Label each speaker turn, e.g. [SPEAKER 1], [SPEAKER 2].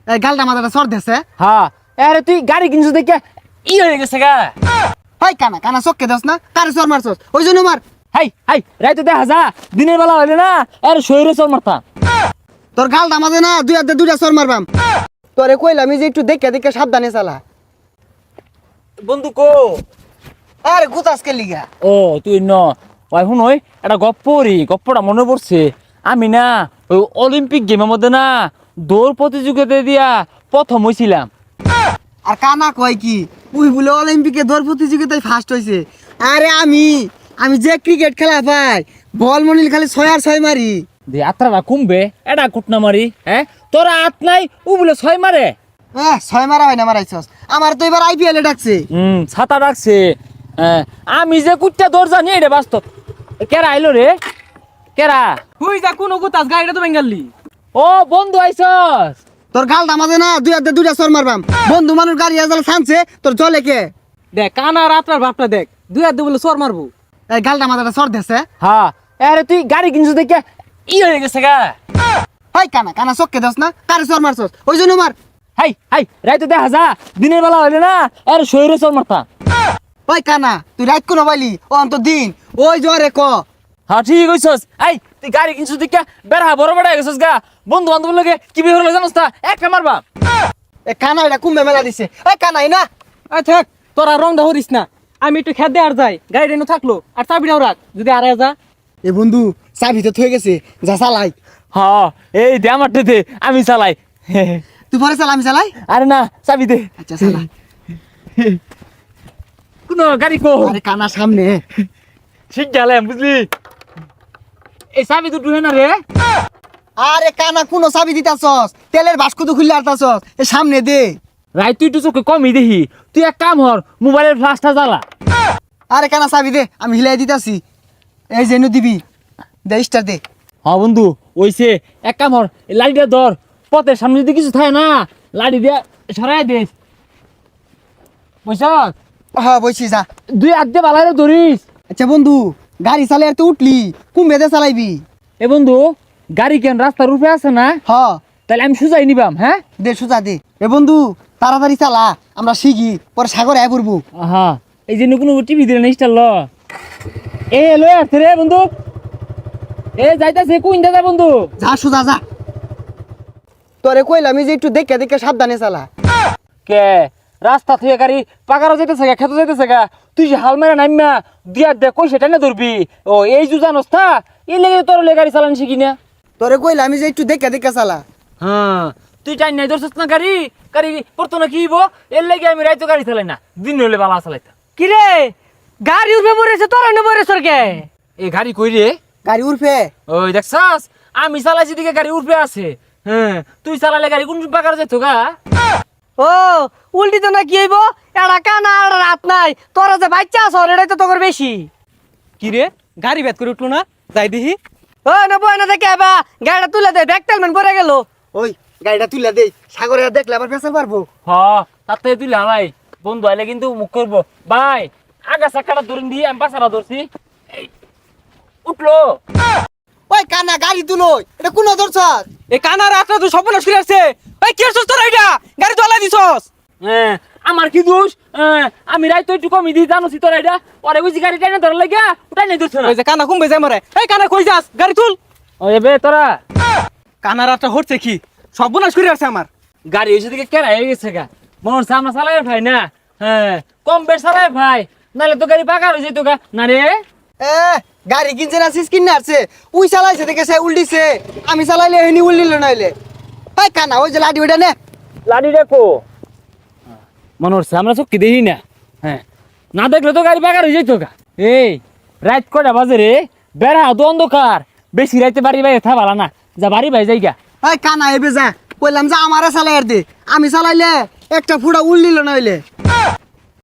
[SPEAKER 1] এই গালটা মাথাটা সর দেছে।
[SPEAKER 2] হ্যাঁ আরে তুই গাড়ি কিনছিস দেখে হয়ে গেছে গা।
[SPEAKER 1] হাই কানা কানা চক্কে দাস না, কারে সর মারছস ওই জন্য মার।
[SPEAKER 2] হাই হাই রাইতে দেখা যা, দিনের বেলা হইলে না আরে শরীরে চল মারতাম।
[SPEAKER 1] তোর গালটা মাঝে না দুই হাতে দুইটা সর মারবাম। তোরে কইলাম যে একটু দেখে দেখে সাবধানে চালা।
[SPEAKER 2] বন্ধু কো
[SPEAKER 1] আরে গুতাসকে লিগা।
[SPEAKER 2] ও তুই ন ওই শুন ওই একটা গপ্পটা মনে পড়ছে। আমি না ওই অলিম্পিক গেমের মধ্যে না দৌড় প্রতিযোগিতা দিয়া প্রথম হয়েছিলাম।
[SPEAKER 1] আর কানা কয় কি উই বলে অলিম্পিকে দৌড় প্রতিযোগিতায় ফার্স্ট হইছে। আরে আমি যে ক্রিকেট খেলা পাই বল মনিল খালি 6 আর 6 মারি।
[SPEAKER 2] যে আত্রাটা কমবে এটা কুটনা মারি, হ্যাঁ তোরা আত নাই ও বলে 6 মারে।
[SPEAKER 1] 6 মারা হয় না মারাইছস। আমার তো এবার আইপিএল এ ডাকছে।
[SPEAKER 2] ছাতা ডাকছে। আমি যে কুটটা দৌড় জানি এটা বাস্তব। কেরা আইলো রে কেরা?
[SPEAKER 3] হুই যা কোন গুতাস গাড়িটা তো বেঙ্গালি।
[SPEAKER 2] ও বন্ধু আইছস?
[SPEAKER 1] তোর গালটা মাঝে না দুই হাতে দুইটা সর মারবাম। বন্ধু মানুষ গাড়ি আজাল ছানছে তোর জলে কে?
[SPEAKER 3] দেখ কানা রাতটার ভাবটা দেখ, দুই হাত দিয়ে বলে সর মারবো।
[SPEAKER 1] এই গালটা মাথাটা সর দেছে।
[SPEAKER 2] হ্যাঁ আরে তুই গাড়ি কিনছিস দেখে হয়ে গেছে গা।
[SPEAKER 1] হাই কানা কানা চক্কে দাস না, কারে সর মারছস ওই জন্য মার।
[SPEAKER 2] হাই হাই রাইতে দেখা যা, দিনের বেলা হইলে না আরে শরীরে চল মারতাম।
[SPEAKER 1] ওই কানা তুই রাত কোন বাইলি ও অন্ত দিন ওই জরে ক।
[SPEAKER 2] হ্যাঁ ঠিক কইছস। এই তুই গাড়ি কিনছিস দেখে বেড়া বড় বড় গেছস গা। বন্ধু বান্ধব লগে কি বিয়ে হলো জানোস তা? একটা মারবা।
[SPEAKER 1] এ কানা এটা কুম্ভে মেলা দিছে। এই কানাই না
[SPEAKER 3] আই থাক তোরা রং দা হরিস না, আমি একটু খেতে আর যাই, গাড়িটা এনে থাকলো আর চাবিটাও রাখ, যদি আর যা।
[SPEAKER 1] এ বন্ধু চাবি তো থয়ে গেছে, যা চালাই।
[SPEAKER 2] হ্যাঁ এই দে আমার দে, আমি চালাই।
[SPEAKER 1] তুই পরে চালা আমি চালাই।
[SPEAKER 2] আরে না চাবি দে।
[SPEAKER 1] আচ্ছা চালা।
[SPEAKER 2] কোন গাড়ি কো?
[SPEAKER 1] আরে কানা সামনে।
[SPEAKER 2] ঠিক গেলাম বুঝলি। এই চাবি তো ঢুকে না রে।
[SPEAKER 1] আরে কানা কোন চাবি দিতাছস? তেলের বাস্ক তো খুললে আরতাছস। এ সামনে দে।
[SPEAKER 2] রাই তুই তো চোখে কমই দেখি, তুই এক কাম হর মোবাইলের ফ্লাশটা জ্বালা।
[SPEAKER 1] আরে কানা চাবি দে, আমি হিলাই দিতাছি। এই যেন দিবি দে, স্টার দে।
[SPEAKER 2] হ্যাঁ বন্ধু ওইছে, এক কাম হর লাড়িটা ধর, পথের সামনে যদি কিছু থাকে না লাড়ি দিয়ে সরাই দে বুঝছ।
[SPEAKER 1] হ্যাঁ বইছি যা।
[SPEAKER 2] দুই হাত দিয়ে বালাইরে ধরিস।
[SPEAKER 1] আচ্ছা বন্ধু গাড়ি চালাই আর তো উঠলি, কুম্ভেতে চালাইবি।
[SPEAKER 2] এ বন্ধু গাড়ি কেন রাস্তার উপরে আছে না?
[SPEAKER 1] হ
[SPEAKER 2] তাহলে আমি সুজাই নিবাম। হ্যাঁ
[SPEAKER 1] দে সুজা দে। এ বন্ধু তাড়াতাড়ি চালা, আমরা শিখি পরে সাগরে আয় পড়বো।
[SPEAKER 2] হ্যাঁ এই যে কোনো টিভি দিলে না স্টার ল। এ লই আসছে রে বন্ধু, এ যাইতাছে কোন দাদা বন্ধু।
[SPEAKER 1] যা সুজা যা। তোরে কইলাম যে একটু দেখে দেখে সাবধানে চালা।
[SPEAKER 2] কে রাস্তা থেকে গাড়ি পাকারও যাইতেছে গা, খেতে যাইতেছে গা, তুই যে হাল মেরে নাইমা দিয়া দে কই সেটা না ধরবি। ও এই জু জানোস তা এই লেগে তোর গাড়ি চালানি শিখি না।
[SPEAKER 1] তোরে কইলাম যে একটু দেখে দেখে চালা।
[SPEAKER 2] হ্যাঁ তুই টাইম নাই ধরছিস না গাড়ি, গাড়ি পড়তো না কি হইব, এর লেগে আমি রাইতো গাড়ি চালাই না, দিন হইলে বালা চালাইতা।
[SPEAKER 3] কি রে গাড়ি উঠবে পড়েছে, তোরা নে পড়েছ কে?
[SPEAKER 2] এই গাড়ি কই রে?
[SPEAKER 1] গাড়ি উঠবে।
[SPEAKER 2] ওই দেখছাস আমি চালাইছি দিকে গাড়ি উঠবে আছে। হ্যাঁ তুই চালালে গাড়ি কোন পাকার যাইতো গা।
[SPEAKER 3] ও উল্টি তো না কি হইব, এটা কানা আর রাত নাই, তোরা যে বাচ্চা আছ এটাই তো তোর বেশি। কি রে গাড়ি বেত করে উঠলো না, যাই দেখি। ও না বই না দেখে আবা গাড়িটা তুলে দে, ব্যাগ তেলমেন পরে গেল।
[SPEAKER 1] ওই গাড়িটা তুলে দে, সাগরে আর দেখলে আবার পেছাল পারবো।
[SPEAKER 2] হ তাতে তুই হালাই বন্ধু আইলে কিন্তু মুখ করবো। ভাই আগা চাকাটা ধরেন দিয়ে আমি পাশাটা ধরছি। এই, উঠলো।
[SPEAKER 1] ওই কানা গাড়ি তুলো, এটা কোন ধরছ?
[SPEAKER 3] এই কানা রাতটা তুই স্বপ্ন শুয়ে আছে। এই কি করছস তোরা, এটা গাড়ি তোলা দিছস?
[SPEAKER 2] হ্যাঁ আমার কি দোষ? আমি রাইতো একটু কমি দিই জানোছি তোরা এটা পরে বুঝি গাড়ি টাইনে ধরা লাগিয়া উঠাই নাই ধরছ না।
[SPEAKER 3] ওই যে কানা কুম্বে যায় মরে। এই কানা কই যাস, গাড়ি তুল।
[SPEAKER 2] ও এবে তোরা
[SPEAKER 3] কানা রাতটা হচ্ছে কি সর্বনাশ করে আছে আমার।
[SPEAKER 2] গাড়ি এসে দিকে কেরা হয়ে গেছে গা, মনে হচ্ছে আমরা চালাই ভাই না। হ্যাঁ কম বেশ চালাই ভাই, নাহলে তো গাড়ি পাকা হয়ে যেত গা না রে।
[SPEAKER 1] এ গাড়ি কিনছে না সিস কিনে আসছে, উই চালাইছে দেখে সে উল্টিছে, আমি চালাইলে এনি উল্টিল নাইলে। এই কানা ওই যে লাডি ওইটা নে।
[SPEAKER 2] লাডি দেখো মনে হচ্ছে আমরা চোখকে দেখি না। হ্যাঁ না দেখলে তো গাড়ি পাকা হয়ে যেত গা। এই রাত কয়টা বাজে রে? বেড়া তো অন্ধকার, বেশি রাইতে বাড়ি বাইরে থা ভালো না, যা বাড়ি ভাই যাই গা।
[SPEAKER 1] এই কানা এবে যা, কইলাম যে আমারে চালাই আর দে, আমি চালাইলে একটা ফুটা উল্টিল নাইলে।